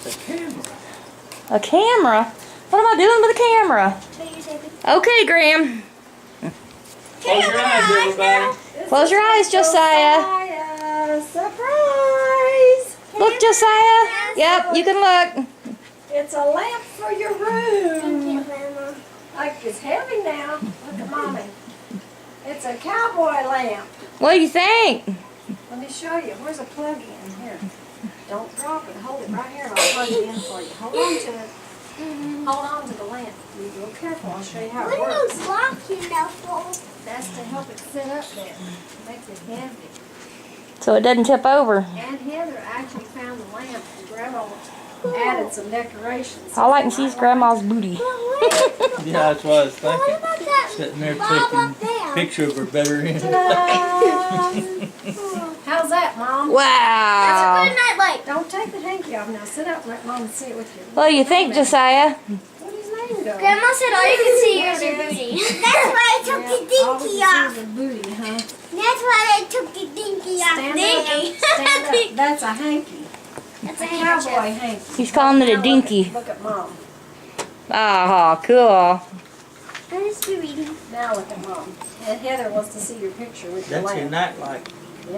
The camera. A camera? What am I doing with a camera? Okay, Graham. Close your eyes, everybody. Close your eyes, Josiah. Surprise! Look, Josiah. Yep, you can look. It's a lamp for your room. Like it's heavy now. Look at mommy. It's a cowboy lamp. What do you think? Let me show you. Where's a plug in? Here. Don't drop it. Hold it right here and I'll plug it in for you. Hold on to it. Hold on to the lamp. Be real careful. I'll show you how it works. That's to help it sit up there. Makes it heavy. So it doesn't tip over. Aunt Heather actually found the lamp and Grandma added some decorations. All I can see is Grandma's booty. Yeah, that's what I was thinking. Sitting there taking a picture of her better end. How's that, Mom? Wow. Don't take the hanky off now. Sit up and let Mom see it with you. What do you think, Josiah? What is his name go? Grandma said all you can see is your booty. That's why I took the dinky off. The booty, huh? That's why I took the dinky off. Stand up. Stand up. That's a hanky. That's A a cowboy handkerchief. hanky. He's calling it a Now dinky. Look at Mom. Oh, cool. I'm just reading. Now look at Mom. And Heather wants to see your picture with your That's your lamp. nightlight.